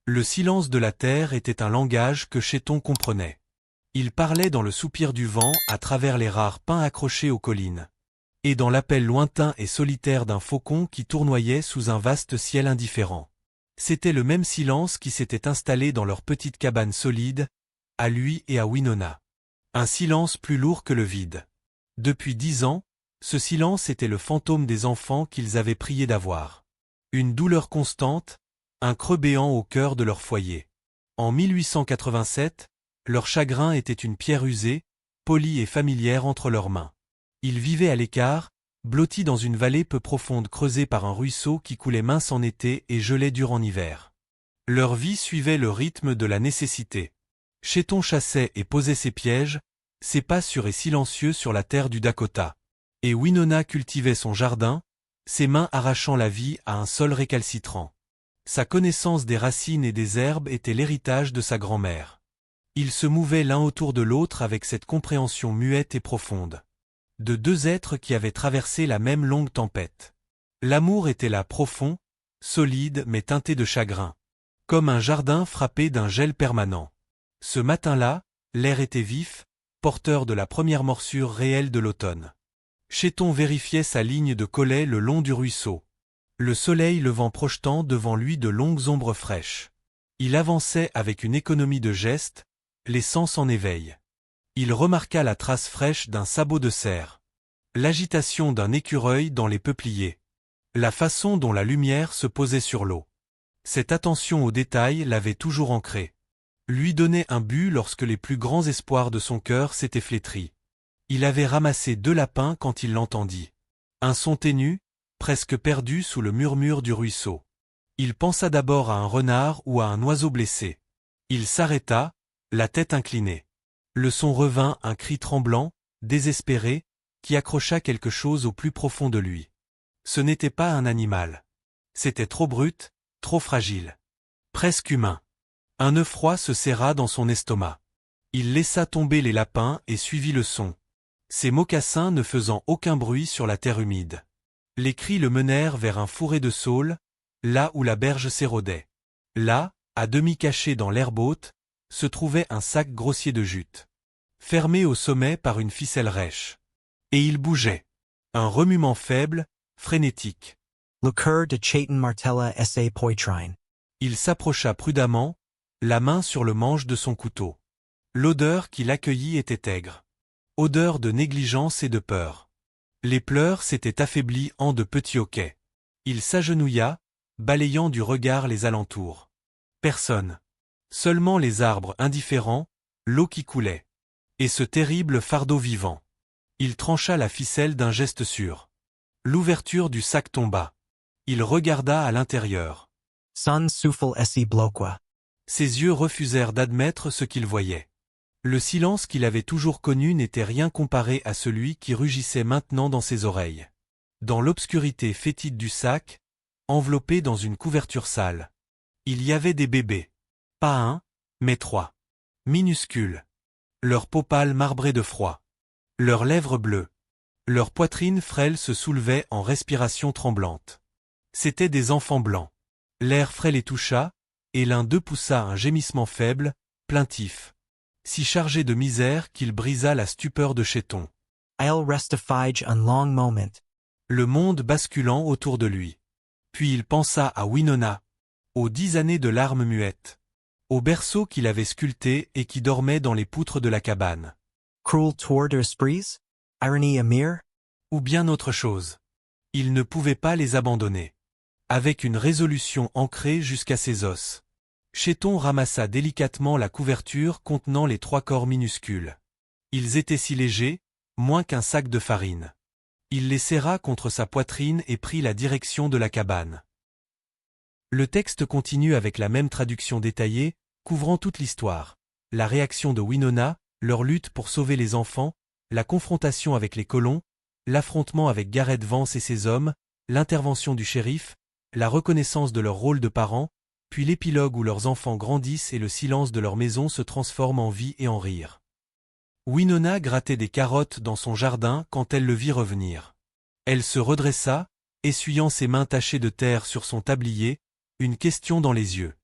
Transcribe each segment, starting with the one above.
Le silence de la terre était un langage que Chéton comprenait. Il parlait dans le soupir du vent à travers les rares pins accrochés aux collines. Et dans l'appel lointain et solitaire d'un faucon qui tournoyait sous un vaste ciel indifférent. C'était le même silence qui s'était installé dans leur petite cabane solide, à lui et à Winona. Un silence plus lourd que le vide. Depuis 10 ans, ce silence était le fantôme des enfants qu'ils avaient prié d'avoir. Une douleur constante, un creux béant au cœur de leur foyer. En 1887, leur chagrin était une pierre usée, polie et familière entre leurs mains. Ils vivaient à l'écart, blottis dans une vallée peu profonde creusée par un ruisseau qui coulait mince en été et gelait dur en hiver. Leur vie suivait le rythme de la nécessité. Chéton chassait et posait ses pièges, ses pas sûrs et silencieux sur la terre du Dakota. Et Winona cultivait son jardin, ses mains arrachant la vie à un sol récalcitrant. Sa connaissance des racines et des herbes était l'héritage de sa grand-mère. Ils se mouvaient l'un autour de l'autre avec cette compréhension muette et profonde. De deux êtres qui avaient traversé la même longue tempête. L'amour était là profond, solide mais teinté de chagrin. Comme un jardin frappé d'un gel permanent. Ce matin-là, l'air était vif, porteur de la première morsure réelle de l'automne. Chéton vérifiait sa ligne de collet le long du ruisseau. Le soleil levant projetant devant lui de longues ombres fraîches. Il avançait avec une économie de gestes, les sens en éveil. Il remarqua la trace fraîche d'un sabot de cerf. L'agitation d'un écureuil dans les peupliers. La façon dont la lumière se posait sur l'eau. Cette attention aux détails l'avait toujours ancré. Lui donnait un but lorsque les plus grands espoirs de son cœur s'étaient flétris. Il avait ramassé 2 lapins quand il l'entendit. Un son ténu, presque perdu sous le murmure du ruisseau. Il pensa d'abord à un renard ou à un oiseau blessé. Il s'arrêta, la tête inclinée. Le son revint un cri tremblant, désespéré, qui accrocha quelque chose au plus profond de lui. Ce n'était pas un animal. C'était trop brut, trop fragile. Presque humain. Un œuf froid se serra dans son estomac. Il laissa tomber les lapins et suivit le son. Ses mocassins ne faisant aucun bruit sur la terre humide. Les cris le menèrent vers un fourré de saules, là où la berge s'érodait. Là, à demi caché dans l'herbe haute, se trouvait un sac grossier de jute. Fermé au sommet par une ficelle rêche. Et il bougeait. Un remuement faible, frénétique. Lucur de Chayton Martella S.A. Poitrine. Il s'approcha prudemment, la main sur le manche de son couteau. L'odeur qui l'accueillit était aigre. Odeur de négligence et de peur. Les pleurs s'étaient affaiblis en de petits hoquets. Il s'agenouilla, balayant du regard les alentours. Personne. Seulement les arbres indifférents, l'eau qui coulait. Et ce terrible fardeau vivant. Il trancha la ficelle d'un geste sûr. L'ouverture du sac tomba. Il regarda à l'intérieur. Sun Sufel S.E. Bloqua. Ses yeux refusèrent d'admettre ce qu'il voyait. Le silence qu'il avait toujours connu n'était rien comparé à celui qui rugissait maintenant dans ses oreilles. Dans l'obscurité fétide du sac, enveloppé dans une couverture sale, il y avait des bébés. Pas un, mais 3. Minuscules. Leurs peaux pâles marbrées de froid. Leurs lèvres bleues. Leur poitrine frêle se soulevait en respiration tremblante. C'étaient des enfants blancs. L'air frais les toucha, et l'un d'eux poussa un gémissement faible, plaintif. Si chargé de misère qu'il brisa la stupeur de Chéton. I'll restifige un long moment. Le monde basculant autour de lui. Puis il pensa à Winona, aux 10 années de larmes muettes, au berceau qu'il avait sculpté et qui dormait dans les poutres de la cabane. Cruel toward esprits? Irony Amir? Ou bien autre chose. Il ne pouvait pas les abandonner. Avec une résolution ancrée jusqu'à ses os. Chéton ramassa délicatement la couverture contenant les 3 corps minuscules. Ils étaient si légers, moins qu'un sac de farine. Il les serra contre sa poitrine et prit la direction de la cabane. Le texte continue avec la même traduction détaillée, couvrant toute l'histoire. La réaction de Winona, leur lutte pour sauver les enfants, la confrontation avec les colons, l'affrontement avec Gareth Vance et ses hommes, l'intervention du shérif, la reconnaissance de leur rôle de parents, puis l'épilogue où leurs enfants grandissent et le silence de leur maison se transforme en vie et en rire. Winona grattait des carottes dans son jardin quand elle le vit revenir. Elle se redressa, essuyant ses mains tachées de terre sur son tablier, une question dans les yeux.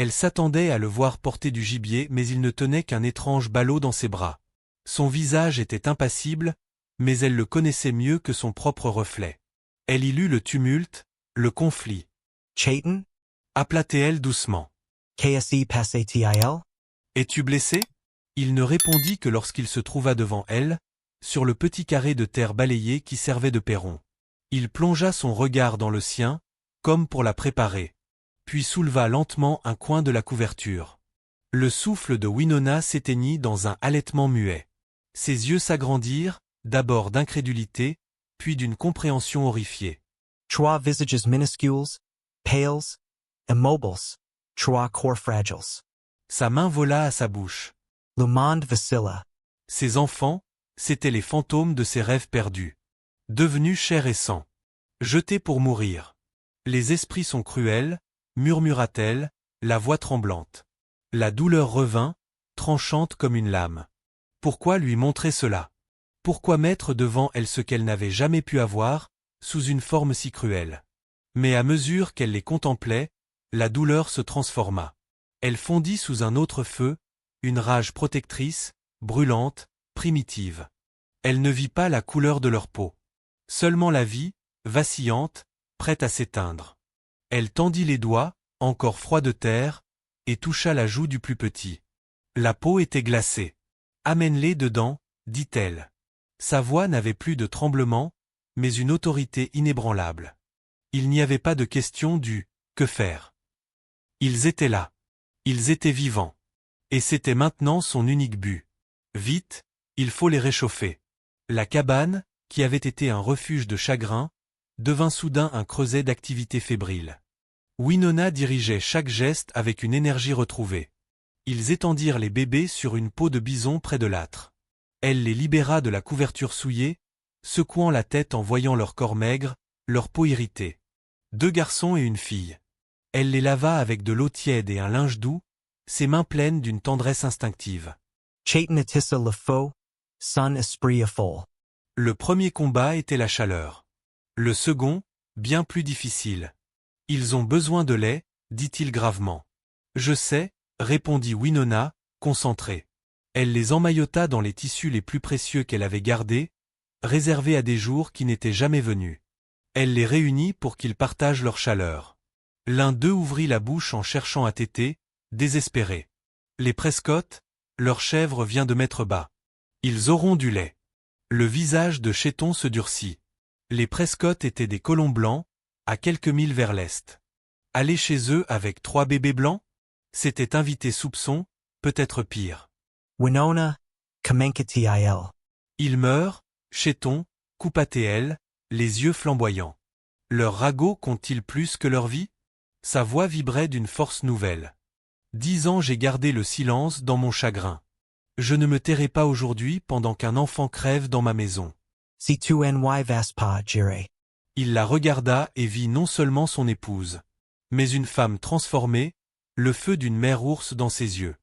Elle s'attendait à le voir porter du gibier, mais il ne tenait qu'un étrange ballot dans ses bras. Son visage était impassible, mais elle le connaissait mieux que son propre reflet. Elle y lut le tumulte, le conflit. Chayton? Appelait-elle doucement. KSE Passatil? Es-tu blessé? Il ne répondit que lorsqu'il se trouva devant elle, sur le petit carré de terre balayé qui servait de perron. Il plongea son regard dans le sien, comme pour la préparer, puis souleva lentement un coin de la couverture. Le souffle de Winona s'éteignit dans un halètement muet. Ses yeux s'agrandirent, d'abord d'incrédulité, puis d'une compréhension horrifiée. Trois visages minuscules, pales, immobiles, trois corps fragiles. Sa main vola à sa bouche. Le monde vacilla. Ses enfants, c'étaient les fantômes de ses rêves perdus. Devenus chair et sang. Jetés pour mourir. Les esprits sont cruels, murmura-t-elle, la voix tremblante. La douleur revint, tranchante comme une lame. Pourquoi lui montrer cela? Pourquoi mettre devant elle ce qu'elle n'avait jamais pu avoir, sous une forme si cruelle? Mais à mesure qu'elle les contemplait, la douleur se transforma. Elle fondit sous un autre feu, une rage protectrice, brûlante, primitive. Elle ne vit pas la couleur de leur peau. Seulement la vie, vacillante, prête à s'éteindre. Elle tendit les doigts, encore froids de terre, et toucha la joue du plus petit. La peau était glacée. « Amène-les dedans, dit-elle. Sa voix n'avait plus de tremblement, mais une autorité inébranlable. Il n'y avait pas de question du « que faire ». Ils étaient là. Ils étaient vivants. Et c'était maintenant son unique but. Vite, il faut les réchauffer. La cabane, qui avait été un refuge de chagrin, devint soudain un creuset d'activité fébrile. Winona dirigeait chaque geste avec une énergie retrouvée. Ils étendirent les bébés sur une peau de bison près de l'âtre. Elle les libéra de la couverture souillée, secouant la tête en voyant leur corps maigre, leur peau irritée. 2 garçons et une fille. Elle les lava avec de l'eau tiède et un linge doux, ses mains pleines d'une tendresse instinctive. Chayton atissa le faux, son esprit affol. Le premier combat était la chaleur. Le second, bien plus difficile. Ils ont besoin de lait, dit-il gravement. Je sais, répondit Winona, concentrée. Elle les emmaillota dans les tissus les plus précieux qu'elle avait gardés, réservés à des jours qui n'étaient jamais venus. Elle les réunit pour qu'ils partagent leur chaleur. L'un d'eux ouvrit la bouche en cherchant à téter, désespéré. Les Prescott, leur chèvre vient de mettre bas. Ils auront du lait. Le visage de Chayton se durcit. Les Prescott étaient des colons blancs, à quelques milles vers l'est. Aller chez eux avec 3 bébés blancs? C'était inviter soupçon, peut-être pire. Winona, Kamenkatil. Ils meurent, Chayton, coupa-t-elle, les yeux flamboyants. Leurs ragots comptent-ils plus que leur vie? Sa voix vibrait d'une force nouvelle. 10 ans j'ai gardé le silence dans mon chagrin. Je ne me tairai pas aujourd'hui pendant qu'un enfant crève dans ma maison. Si tu ny vas pas j'irai. Il la regarda et vit non seulement son épouse, mais une femme transformée, le feu d'une mère ours dans ses yeux.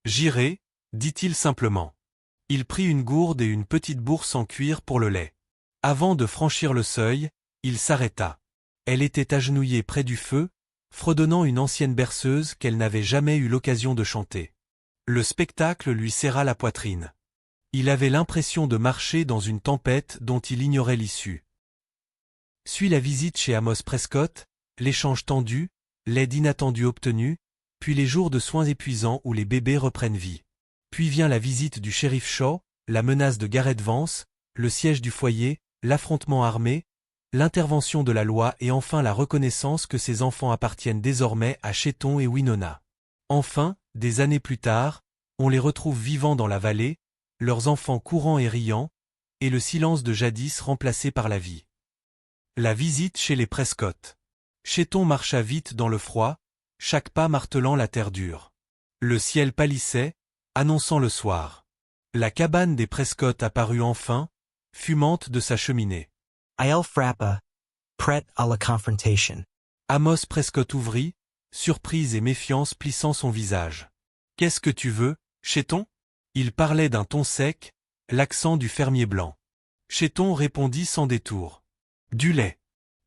J'irai, dit-il simplement. Il prit une gourde et une petite bourse en cuir pour le lait. Avant de franchir le seuil, il s'arrêta. Elle était agenouillée près du feu, fredonnant une ancienne berceuse qu'elle n'avait jamais eu l'occasion de chanter. Le spectacle lui serra la poitrine. Il avait l'impression de marcher dans une tempête dont il ignorait l'issue. Suit la visite chez Amos Prescott, l'échange tendu, l'aide inattendue obtenue, puis les jours de soins épuisants où les bébés reprennent vie. Puis vient la visite du shérif Shaw, la menace de Garrett Vance, le siège du foyer, l'affrontement armé, l'intervention de la loi et enfin la reconnaissance que ces enfants appartiennent désormais à Chayton et Winona. Enfin, des années plus tard, on les retrouve vivant dans la vallée, leurs enfants courant et riant, et le silence de jadis remplacé par la vie. La visite chez les Prescott. Chayton marcha vite dans le froid, chaque pas martelant la terre dure. Le ciel pâlissait, annonçant le soir. La cabane des Prescott apparut enfin, fumante de sa cheminée. Il frappa, prête à la confrontation. Amos Prescott ouvrit, surprise et méfiance plissant son visage. « Qu'est-ce que tu veux, Chayton ?» Il parlait d'un ton sec, l'accent du fermier blanc. Chayton répondit sans détour. « Du lait.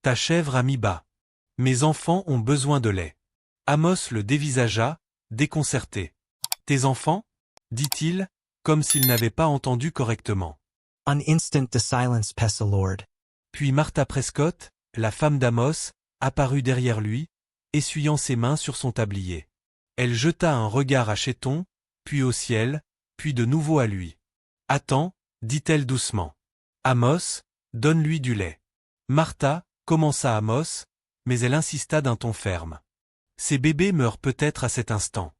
Ta chèvre a mis bas. Mes enfants ont besoin de lait. » Amos le dévisagea, déconcerté. « Tes enfants » dit-il, comme s'il n'avait pas entendu correctement. An instant the silence passed the Lord. Puis Martha Prescott, la femme d'Amos, apparut derrière lui, essuyant ses mains sur son tablier. Elle jeta un regard à Chéton, puis au ciel, puis de nouveau à lui. « Attends, dit-elle doucement. Amos, donne-lui du lait. » Martha, commença Amos, mais elle insista d'un ton ferme. « Ces bébés meurent peut-être à cet instant.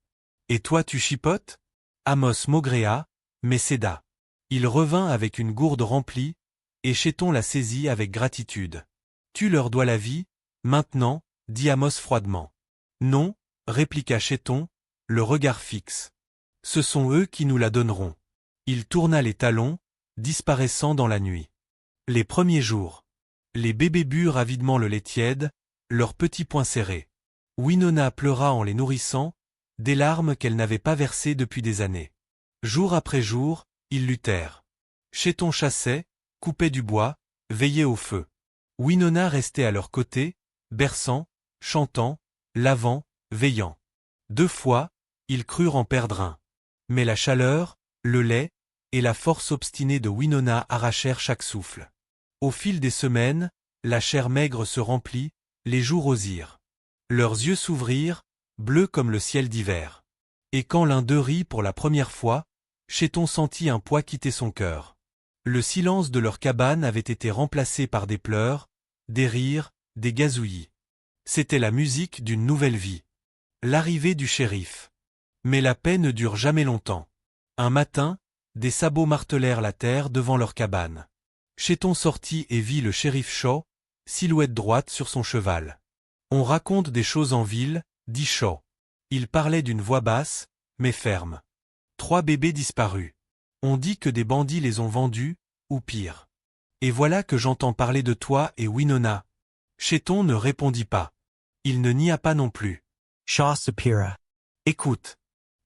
Et toi tu chipotes » Amos maugréa, mais céda. Il revint avec une gourde remplie, et Chéton la saisit avec gratitude. « Tu leur dois la vie, maintenant, dit Amos froidement. « Non, répliqua Chéton, le regard fixe. Ce sont eux qui nous la donneront. » Il tourna les talons, disparaissant dans la nuit. Les premiers jours. Les bébés burent avidement le lait tiède, leurs petits poings serrés. Winona pleura en les nourrissant, des larmes qu'elle n'avait pas versées depuis des années. Jour après jour, ils luttèrent. Chéton chassait, coupait du bois, veillait au feu. Winona restait à leur côté, berçant, chantant, lavant, veillant. 2 fois, ils crurent en perdre un. Mais la chaleur, le lait, et la force obstinée de Winona arrachèrent chaque souffle. Au fil des semaines, la chair maigre se remplit, les joues rosirent. Leurs yeux s'ouvrirent, bleus comme le ciel d'hiver. Et quand l'un d'eux rit pour la première fois, Chéton sentit un poids quitter son cœur. Le silence de leur cabane avait été remplacé par des pleurs, des rires, des gazouillis. C'était la musique d'une nouvelle vie. L'arrivée du shérif. Mais la paix ne dure jamais longtemps. Un matin, des sabots martelèrent la terre devant leur cabane. Chéton sortit et vit le shérif Shaw, silhouette droite sur son cheval. On raconte des choses en ville, dit Shaw. Il parlait d'une voix basse, mais ferme. 3 bébés disparus. On dit que des bandits les ont vendus, ou pire. Et voilà que j'entends parler de toi et Winona. Chéton ne répondit pas. Il ne nia pas non plus. Shaw Sapira. Écoute.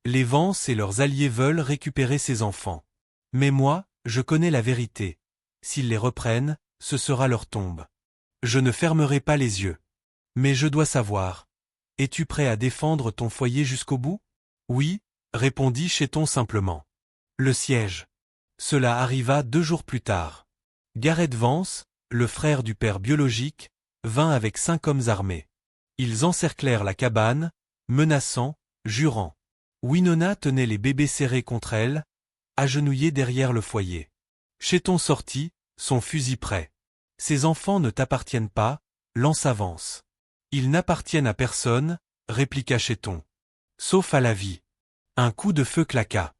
Les Vance et leurs alliés veulent récupérer ces enfants. Mais moi, je connais la vérité. S'ils les reprennent, ce sera leur tombe. Je ne fermerai pas les yeux. Mais je dois savoir. Es-tu prêt à défendre ton foyer jusqu'au bout? Oui, répondit Chéton simplement. Le siège. Cela arriva 2 jours plus tard. Garrett Vance, le frère du père biologique, vint avec 5 hommes armés. Ils encerclèrent la cabane, menaçant, jurant. Winona tenait les bébés serrés contre elle, agenouillés derrière le foyer. Chéton sortit, son fusil prêt. Ces enfants ne t'appartiennent pas, lance avance. Ils n'appartiennent à personne, répliqua Chéton. Sauf à la vie. Un coup de feu claqua.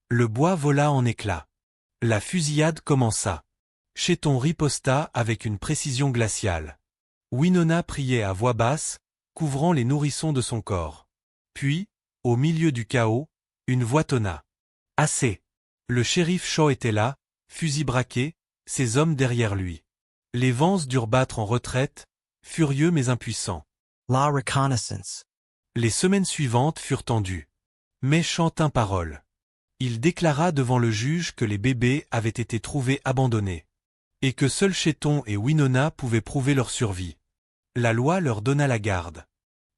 Le bois vola en éclats. La fusillade commença. Chéton riposta avec une précision glaciale. Winona priait à voix basse, couvrant les nourrissons de son corps. Puis, au milieu du chaos, une voix tonna. Assez. Le shérif Shaw était là, fusil braqué, ses hommes derrière lui. Les Vance durent battre en retraite, furieux mais impuissants. La reconnaissance. Les semaines suivantes furent tendues. Méchant tint parole. Il déclara devant le juge que les bébés avaient été trouvés abandonnés. Et que seuls Chéton et Winona pouvaient prouver leur survie. La loi leur donna la garde.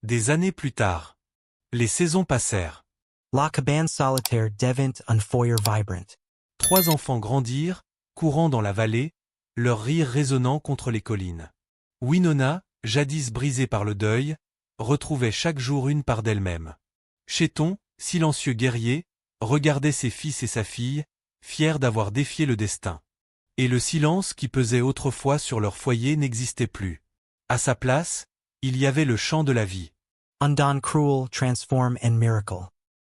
Des années plus tard. Les saisons passèrent. La cabane solitaire devint un foyer vibrant. 3 enfants grandirent, courant dans la vallée, leur rire résonnant contre les collines. Winona, jadis brisée par le deuil, retrouvait chaque jour une part d'elle-même. Chéton, silencieux guerrier, regardait ses fils et sa fille, fiers d'avoir défié le destin. Et le silence qui pesait autrefois sur leur foyer n'existait plus. À sa place, il y avait le chant de la vie. Undone cruel transform and miracle.